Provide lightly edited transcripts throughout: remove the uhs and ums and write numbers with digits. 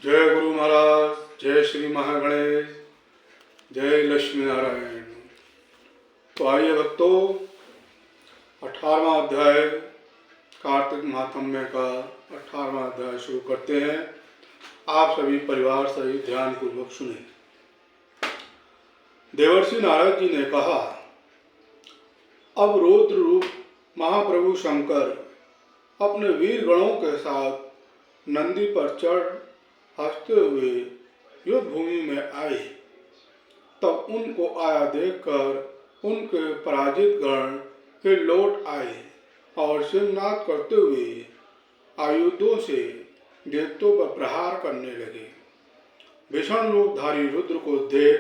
जय गुरु महाराज, जय श्री महागणेश, जय लक्ष्मी नारायण। तो आइए भक्तों, 18वां अध्याय कार्तिक महात्म्य का 18वां अध्याय शुरू करते हैं। आप सभी परिवार सहित ध्यान पूर्वक सुने। देवर्षि नारद जी ने कहा, अब रौद्र रूप महाप्रभु शंकर अपने वीर गणों के साथ नंदी पर चढ़ हंसते हुए युद्ध भूमि में आए। तब उनको आया देखकर उनके पराजित गण फिर लौट आए और सिंहनाद करते हुए आयुधों से दैत्यों पर प्रहार करने लगे। भीषण रूपधारी रुद्र को देख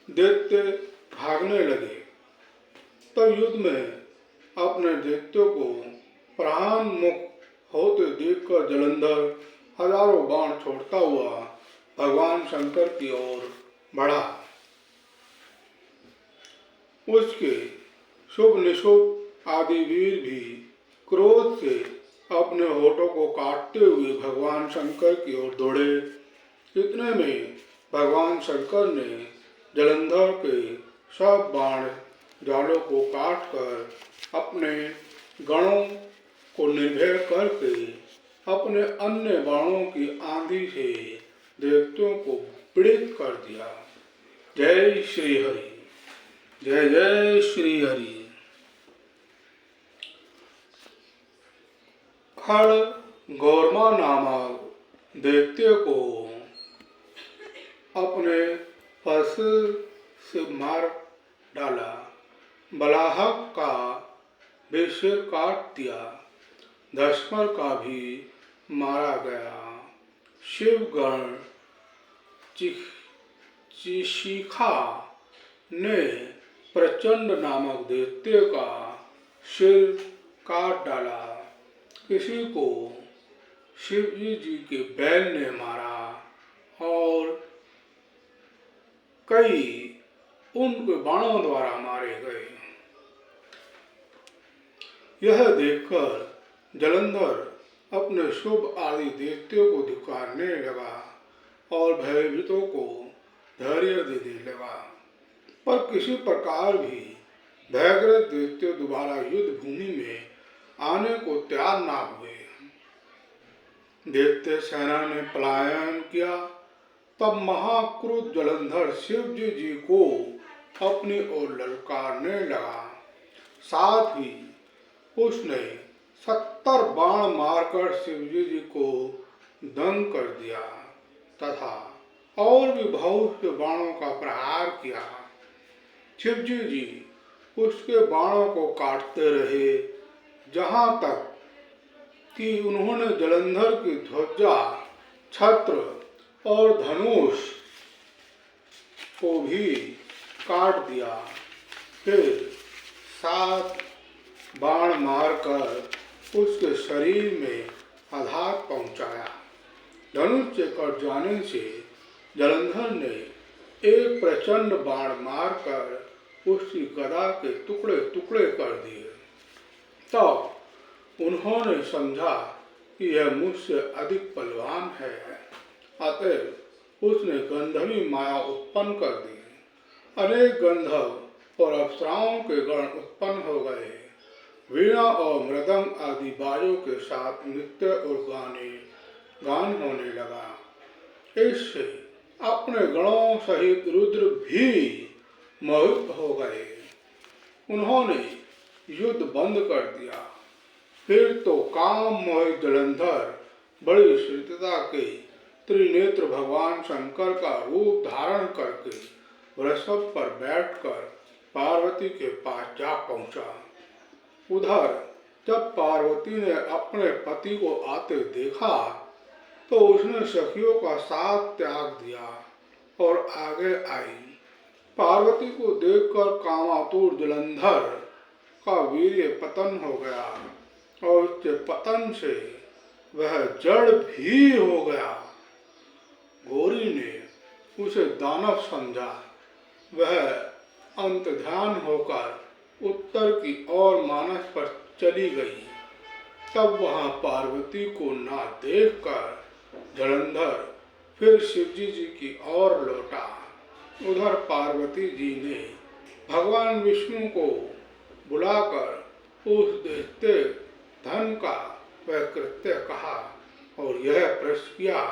दैत्य भागने लगे। तब युद्ध में अपने दैत्यों को प्राण मुक्त होते देखकर जलंधर हजारों बाण छोड़ता हुआ भगवान शंकर की ओर बढ़ा। उसके शुभ निशुभ आदि वीर भी क्रोध से अपने होठों को काटते हुए भगवान शंकर की ओर दौड़े। इतने में भगवान शंकर ने जलंधर के सब बाण जालों को काटकर अपने गणों को निर्भय करके अपने अन्य बाणों की आंधी से दैत्यों को पीड़ित कर दिया। जय श्री हरि, जय जय श्री हरि। खड़ गौरमा नामक दैत्य को अपने फंस से मार डाला। बलाहक का भी सिर काट दिया। धस्मर का भी मारा गया। शिवगण चिशिखा ने प्रचंड नामक दैत्य का सिर काट डाला। किसी को शिवजी जी के बैल ने मारा और कई उनके बाणों द्वारा मारे गए। यह देखकर जलंधर अपने शुभ आदि दैत्यों को धिक्कारने लगा और भयभीतों को धैर्य देने लगा। पर किसी प्रकार भी भयग्रस्त दैत्य दोबारा युद्ध भूमि में आने को तैयार ना हुए। दैत्य सेना ने पलायन किया। तब महाक्रुद्ध जलंधर शिवजी जी को अपनी ओर ललकारने लगा। साथ ही उसने 70 बाण मारकर शिवजी जी को दंग कर दिया तथा और भी बहुत से बाणों का प्रहार किया। शिवजी जी उसके बाणों को काटते रहे, जहां तक कि उन्होंने जलंधर की ध्वजा, छत्र और धनुष को भी काट दिया। फिर 7 बाण मारकर उसके शरीर में आघात पहुंचाया। धनुष से कट जाने से जलंधर ने एक प्रचंड बाण मारकर उसकी गदा के टुकड़े टुकड़े कर दिए। तब उन्होंने समझा कि यह मुझसे अधिक बलवान है। अतः उसने गंधर्वी माया उत्पन्न कर दी। अनेक गंधर्व और अप्सराओं के गण उत्पन्न हो गए। वीणा और मृदंग आदि बाजों के साथ नृत्य और गान होने लगा। इससे अपने गणों सहित रुद्र भी मोहित हो गए। उन्होंने युद्ध बंद कर दिया। फिर तो काम मोहित जलंधर बड़ी शीघ्रता के त्रिनेत्र भगवान शंकर का रूप धारण करके वृषभ पर बैठकर पार्वती के पास जा पहुंचा। उधर जब पार्वती ने अपने पति को आते देखा तो उसने सखियों का साथ त्याग दिया और आगे आई। पार्वती को देखकर कामातुर जलंधर का वीर्य पतन हो गया और उसके पतन से वह जड़ भी हो गया। गौरी ने उसे दानव समझा। वह अंत ध्यान होकर उत्तर की ओर मानस पर चली गई। तब वहां पार्वती को ना देखकर जलंधर फिर शिवजी जी की ओर लौटा। उधर पार्वती जी ने भगवान विष्णु को बुलाकर उस दैत्य धन का वह कृत्य कहा और यह प्रश्न किया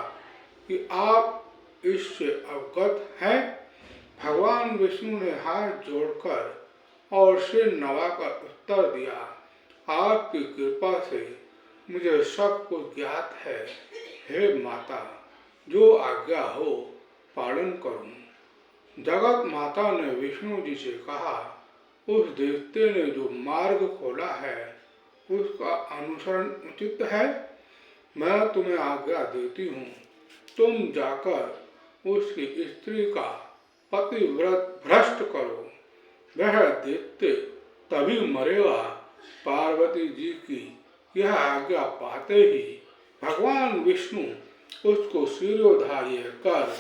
कि आप इससे अवगत हैं? भगवान विष्णु ने हाथ जोड़कर और सिर नवाकर उत्तर दिया, आपकी कृपा से मुझे सब कुछ ज्ञात है। हे माता, जो आज्ञा हो पालन करूं। जगत माता ने विष्णु जी से कहा, उस दैत्य ने जो मार्ग खोला है उसका अनुसरण उचित है। मैं तुम्हें आज्ञा देती हूँ, तुम जाकर उसकी स्त्री का पतिव्रत भ्रष्ट करो। वह दैत्य तभी मरेगा। पार्वती जी की यह आज्ञा पाते ही भगवान विष्णु उसको शिरोधार्य कर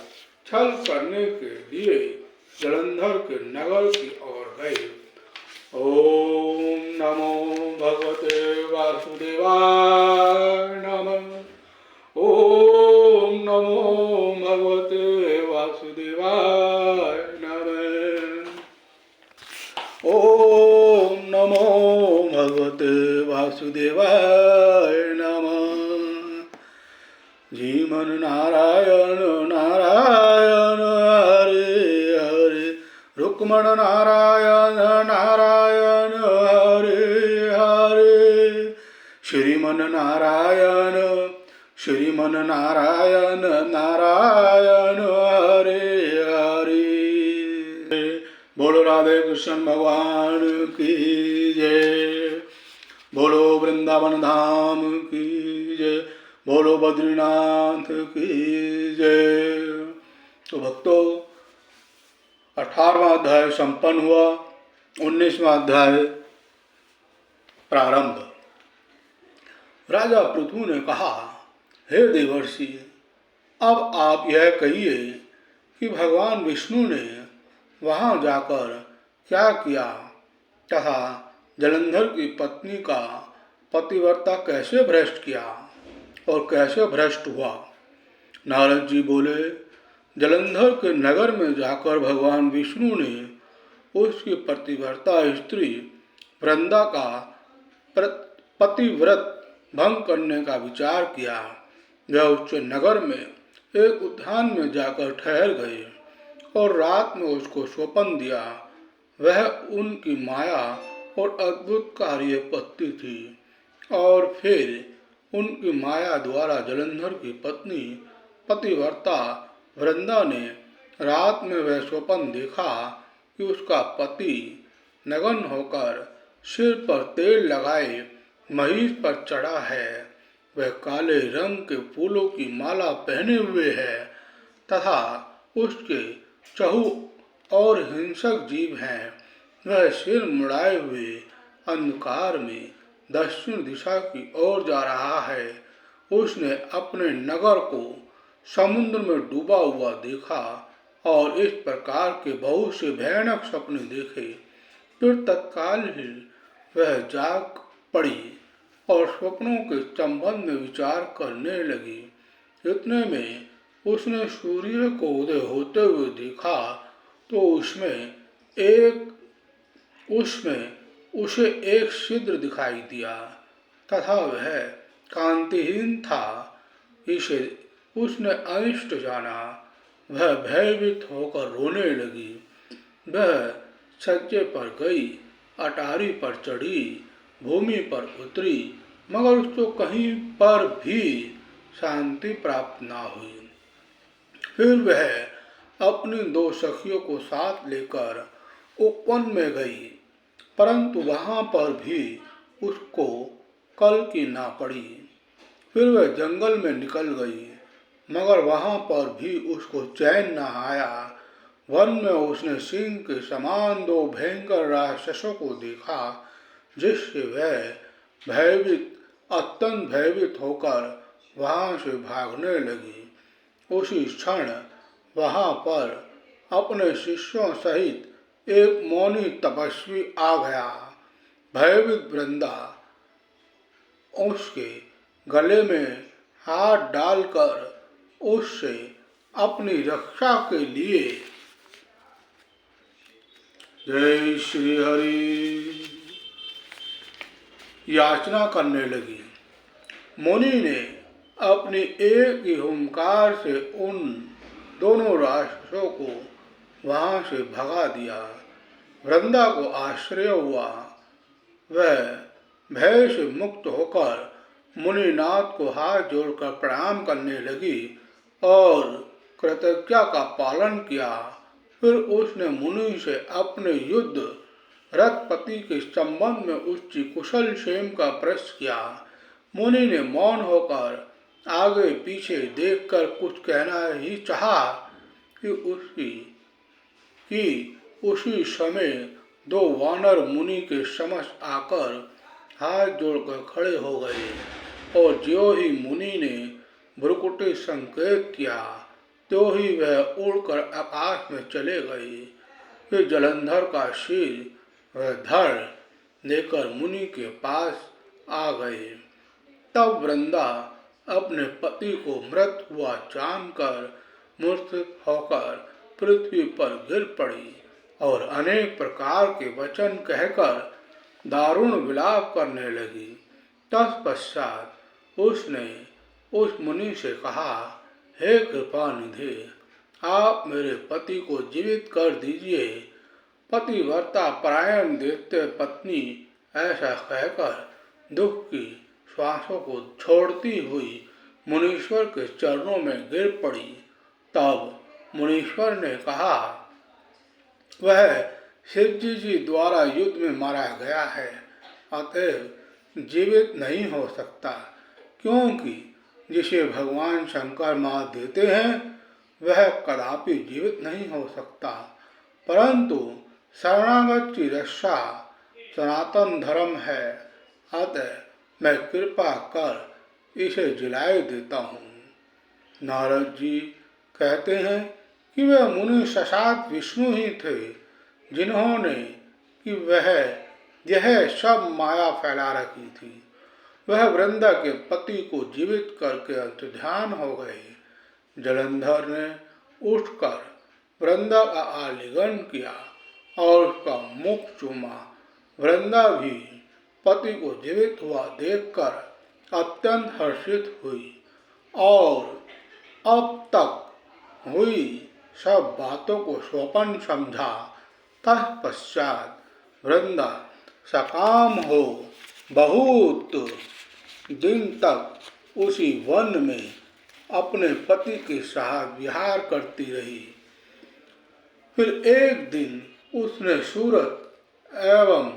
छल करने के लिए जलंधर के नगर की ओर गए। ओम नमो भगवते वासुदेवाय नमः। ओम नमो भगवते वासुदेवाय नमः। ओम नमो भगवते वासुदेवाय नमः। जीवन नारायण नारायण हरे हरे, रुक्मण नारायण नारायण हरे हरे, श्रीमन नारायण श्रीमन नारायण नारायण हरे हरे। बोलो राधे कृष्ण भगवान की जय। बोलो वृंदावन धाम की जय। बोलो बद्रीनाथ की जय। तो भक्तों, 18वां अध्याय संपन्न हुआ। 19वां अध्याय प्रारंभ। राजा पृथु ने कहा, हे देवर्षि, अब आप यह कहिए कि भगवान विष्णु ने वहां जाकर क्या किया तथा जलंधर की पत्नी का पतिव्रता कैसे भ्रष्ट किया और कैसे भ्रष्ट हुआ। नारद जी बोले, जलंधर के नगर में जाकर भगवान विष्णु ने उसकी पतिव्रता स्त्री वृंदा का पतिव्रत भंग करने का विचार किया। वह उस नगर में एक उद्यान में जाकर ठहर गए और रात में उसको स्वप्न दिया। वह उनकी माया और अद्भुत कार्यपत्ति थी और फिर उनकी माया द्वारा जलंधर की पत्नी पतिव्रता वृंदा ने रात में वह स्वप्न देखा कि उसका पति नग्न होकर सिर पर तेल लगाए महिष पर चढ़ा है। वह काले रंग के फूलों की माला पहने हुए है तथा उसके चहु और हिंसक जीव हैं। वह सिर मुड़ाए हुए अंधकार में दक्षिण दिशा की ओर जा रहा है। उसने अपने नगर को समुद्र में डूबा हुआ देखा और इस प्रकार के बहुत से भयानक सपने देखे। फिर तत्काल ही वह जाग पड़ी और स्वप्नों के संबंध में विचार करने लगी। इतने में उसने सूर्य को उदय होते हुए देखा तो उसमें उसे एक छिद्र दिखाई दिया तथा वह कांतिहीन था। इसे उसने अनिष्ट जाना। वह भयभीत होकर रोने लगी। वह छज्जे पर गई, अटारी पर चढ़ी, भूमि पर उतरी, मगर उसको कहीं पर भी शांति प्राप्त ना हुई। फिर वह अपनी 2 सखियों को साथ लेकर उपवन में गई, परंतु वहां पर भी उसको कल की ना पड़ी। फिर वह जंगल में निकल गई, मगर वहां पर भी उसको चैन न आया। वन में उसने सिंह के समान 2 भयंकर राक्षसों को देखा, जिससे वह अत्यंत भयभीत होकर वहां से भागने लगी। उसी क्षण वहां पर अपने शिष्यों सहित एक मौनी तपस्वी आ गया। भयभीत वृंदा उसके गले में हाथ डालकर उससे अपनी रक्षा के लिए जय श्री हरि याचना करने लगी। मुनि ने अपनी एक ही हुंकार से उन दोनों राक्षसों को वहां से भगा दिया। वृंदा को आश्चर्य हुआ। वह भय से मुक्त होकर मुनिनाथ को हाथ जोड़कर प्रणाम करने लगी और कृतज्ञता का पालन किया। फिर उसने मुनि से अपने युद्ध रथपति के संबंध में उसकी कुशल क्षेम का प्रश्न किया। मुनि ने मौन होकर आगे पीछे देखकर कुछ कहना ही चाहा कि उसी समय दो वानर मुनि के समक्ष आकर हाथ जोड़कर खड़े हो गए और ज्यों ही मुनि ने भ्रुकुटी संकेत किया त्यों ही वह उड़कर आकाश में चले गए। फिर जलंधर का शीर वह धड़ लेकर मुनि के पास आ गए। तब वृंदा अपने पति को मृत हुआ जानकर मूर्छित होकर पृथ्वी पर गिर पड़ी और अनेक प्रकार के वचन कहकर दारुण विलाप करने लगी। तत्पश्चात उसने उस मुनि से कहा, हे कृपा निधि, आप मेरे पति को जीवित कर दीजिए। पतिव्रता परायण देखते पत्नी ऐसा कहकर दुख की श्वासों को छोड़ती हुई मुनीश्वर के चरणों में गिर पड़ी। तब मुनीश्वर ने कहा, वह शिवजी जी द्वारा युद्ध में मारा गया है, अतएव जीवित नहीं हो सकता, क्योंकि जिसे भगवान शंकर मार देते हैं वह कदापि जीवित नहीं हो सकता। परंतु शरणागत की रक्षा सनातन धर्म है, अतः मैं कृपा कर इसे जिलाए देता हूँ। नारद जी कहते हैं कि वह मुनि साक्षात विष्णु ही थे, जिन्होंने कि वह यह सब माया फैला रखी थी। वह वृंदा के पति को जीवित करके अंतर्ध्यान हो गए। जलंधर ने उठकर वृंदा का आलिंगन किया और उसका मुख चूमा। वृंदा भी पति को जीवित हुआ देखकर अत्यंत हर्षित हुई और अब तक हुई सब बातों को स्वप्न समझा। तत्पश्चात वृंदा सकाम हो बहुत दिन तक उसी वन में अपने पति के साथ विहार करती रही। फिर एक दिन उसने सूरत एवं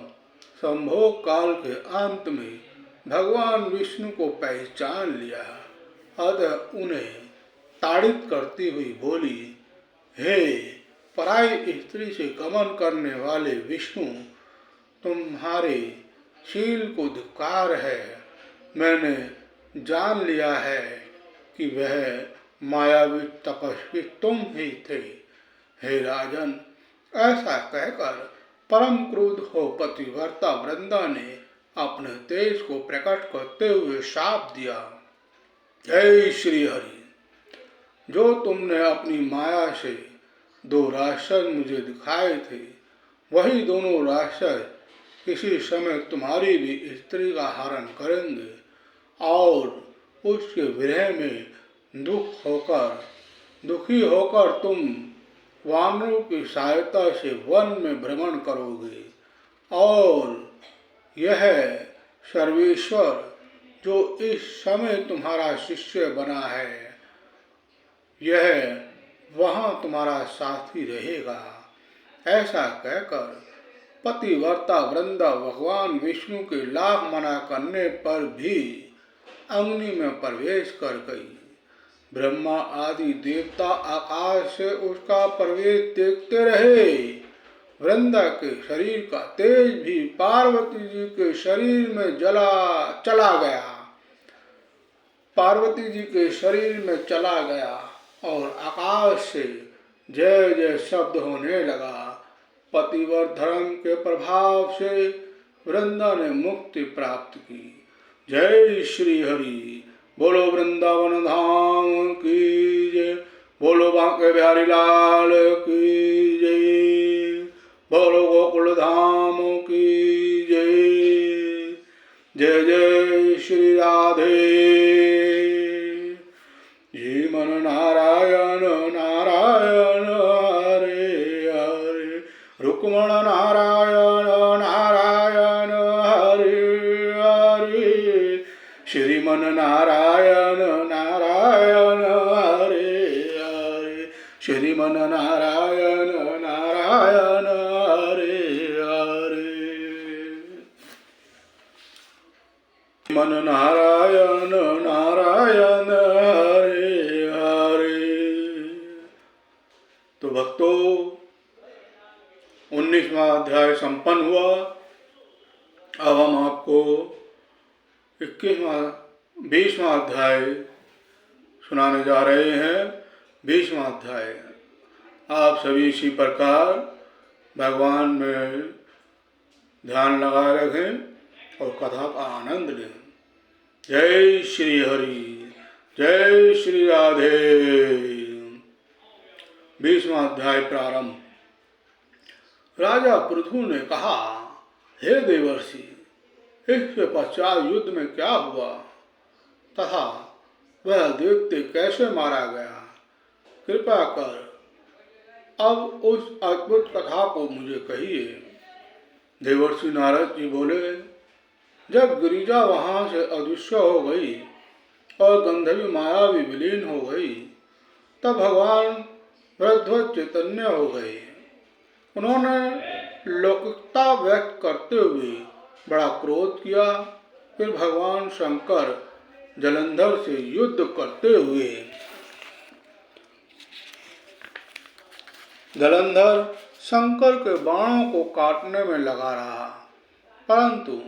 संभोग काल के अंत में भगवान विष्णु को पहचान लिया। अतः उन्हें ताड़ित करती हुई बोली, हे पराई स्त्री से गमन करने वाले विष्णु, तुम्हारे शील को धिक्कार है। मैंने जान लिया है कि वह मायावी तपस्वी तुम ही थे। हे राजन, ऐसा कहकर परम क्रोध हो पतिव्रता वृंदा ने अपने तेज को प्रकट करते हुए शाप दिया, जय श्री हरि, जो तुमने अपनी माया से दो राक्षस मुझे दिखाए थे, वही दोनों राक्षस किसी समय तुम्हारी भी स्त्री का हरण करेंगे और उसके विरह में दुखी होकर तुम वानरों की सहायता से वन में भ्रमण करोगे और यह सर्वेश्वर जो इस समय तुम्हारा शिष्य बना है, यह वहां तुम्हारा साथी रहेगा। ऐसा कहकर पतिव्रता वृंदा भगवान विष्णु के लाख मना करने पर भी अग्नि में प्रवेश कर गई। ब्रह्मा आदि देवता आकाश से उसका प्रवेश देखते रहे। वृंदा के शरीर का तेज भी पार्वती जी के शरीर में चला गया। पार्वती जी के शरीर में चला गया और आकाश से जय जय शब्द होने लगा। पतिव्रत धर्म के प्रभाव से वृंदा ने मुक्ति प्राप्त की। जय श्री हरि। बोलो वृंदावन धाम की जय। बोलो बिहारी लाल की जय। बोलो गोकुल धाम की जय। जय जय श्री राधे। श्रीमन नारायण नारायण हरे हरे। रुक्मण नारायण नारायण हरे हरे। श्रीमन नारायण नारायण हरे हरे। श्रीमन नारायण नारायण हरे हरे। मन नारायण नारायण हरे हरे। तो भक्तों, 19वां अध्याय संपन्न हुआ। अब हम आपको 20वां अध्याय सुनाने जा रहे हैं। 20वां अध्याय। आप सभी इसी प्रकार भगवान में ध्यान लगाए रखें और कथा का आनंद लें। जय श्री हरि। जय श्री राधे। 20वां अध्याय प्रारंभ। राजा पृथु ने कहा, हे देवर्षि, इसके पश्चात युद्ध में क्या हुआ तथा वह दैत्य कैसे मारा गया? कृपा कर अब उस अद्भुत कथा को मुझे कहिए। देवर्षि नारद जी बोले, जब गिरिजा वहां से अदृश्य हो गई और गंधर्वी माया भी विलीन हो गई, तब भगवान भरद्वाज चैतन्य हो गए। उन्होंने लौकिकता व्यक्त करते हुए बड़ा क्रोध किया। फिर भगवान शंकर जलंधर से युद्ध करते हुए जलंधर शंकर के बाणों को काटने में लगा रहा, परंतु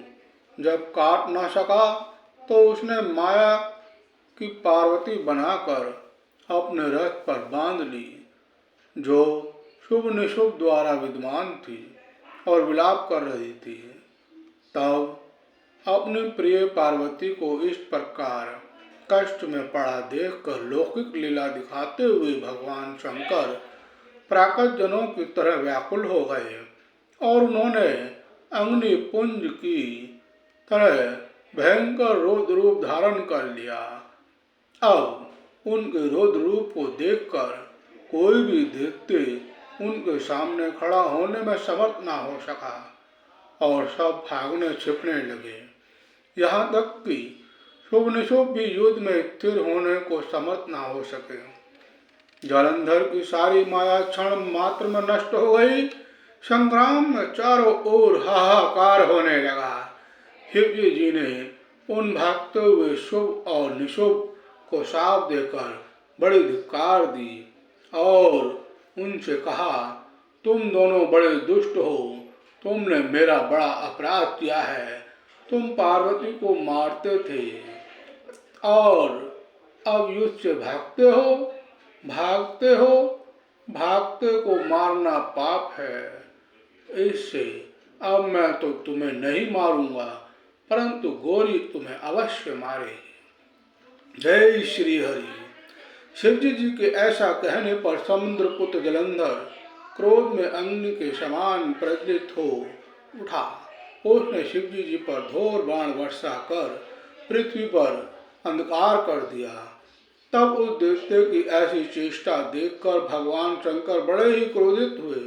जब काट न सका तो उसने माया की पार्वती बनाकर अपने रथ पर बांध ली, जो शुभ निशुभ द्वारा विद्यमान थी और विलाप कर रही थी। तब अपनी प्रिय पार्वती को इस प्रकार कष्ट में पड़ा देखकर लौकिक लीला दिखाते हुए भगवान शंकर प्राकृत जनों की तरह व्याकुल हो गए और उन्होंने अग्नि पुंज की तरह भयंकर रौद्र रूप धारण कर लिया। अब उनके रौद्र रूप को देखकर कोई भी दैत्य उनके सामने खड़ा होने में समर्थ न हो सका और सब भागने छिपने लगे। यहाँ तक कि शुभ निशुभ भी युद्ध में स्थिर होने को समर्थ न हो सके। जलंधर की सारी माया क्षण मात्र में नष्ट हो गई। संग्राम में चारों ओर हाहाकार होने लगा। शिव जी ने उन भागते हुए शुभ और निशुभ को शाप देकर बड़ी धिक्कार दी और उनसे कहा, तुम दोनों बड़े दुष्ट हो, तुमने मेरा बड़ा अपराध किया है। तुम पार्वती को मारते थे और अब युद्ध से भागते को मारना पाप है। इससे अब मैं तो तुम्हें नहीं मारूंगा, परंतु गौरी तुम्हें अवश्य मारेगी। जय श्री हरि। शिवजी जी के ऐसा कहने पर समुद्र पुत्र जलंधर क्रोध में अग्नि के समान प्रज्वलित हो उठा। उसने शिवजी जी पर घोर बाण वर्षा कर पृथ्वी पर अंधकार कर दिया। तब उस दैत्य की ऐसी चेष्टा देखकर भगवान शंकर बड़े ही क्रोधित हुए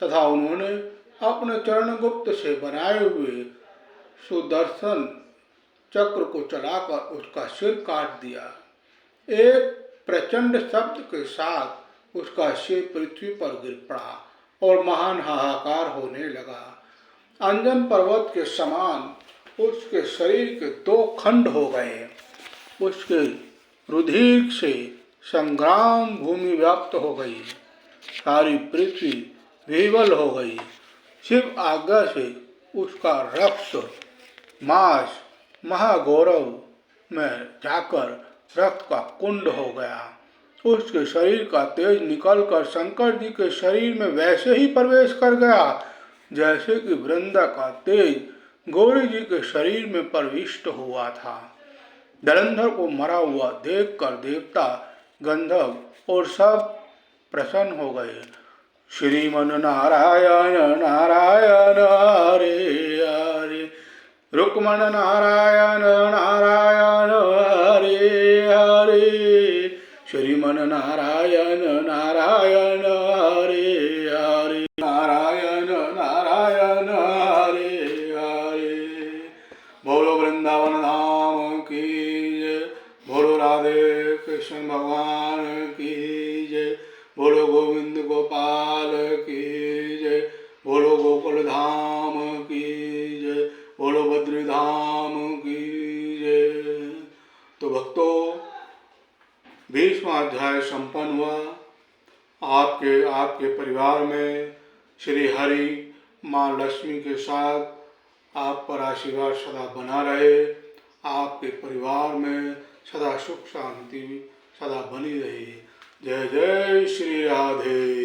तथा उन्होंने अपने चरण गुप्त से बनाए हुए सुदर्शन चक्र को चलाकर उसका सिर काट दिया। एक प्रचंड शब्द के साथ उसका सिर पृथ्वी पर गिर पड़ा और महान हाहाकार होने लगा। अंजन पर्वत के समान उसके शरीर के 2 खंड हो गए। उसके रुधिर से संग्राम भूमि व्याप्त हो गई। सारी पृथ्वी विह्वल हो गई। शिव आज्ञा से उसका रक्त मांस महागौरव में जाकर रक्त का कुंड हो गया। उसके शरीर का तेज निकलकर शंकर जी के शरीर में वैसे ही प्रवेश कर गया जैसे कि वृंदा का तेज गौरी जी के शरीर में प्रविष्ट हुआ था। जलंधर को मरा हुआ देखकर देवता, गंधर्व और सब प्रसन्न हो गए। श्रीमन नारायण नारायण हरे हरे, रुक्मण नारायण नारायण हरे हरे, श्रीमन नारायण नारायण हरे हरे, नारायण नारायण हरे हरे। बोलो वृंदावन धाम की जय, बोलो राधे कृष्ण भगवान की जय, बोलो गोविंद गोपाल की जय, बोलो गोकुल धाम की जय, बोलो बद्री धाम की जय। तो भक्तों, 20वां अध्याय संपन्न हुआ। आपके परिवार में श्री हरि माँ लक्ष्मी के साथ आप पर आशीर्वाद सदा बना रहे। आपके परिवार में सदा सुख शांति सदा बनी रही। जय जय श्री राधे।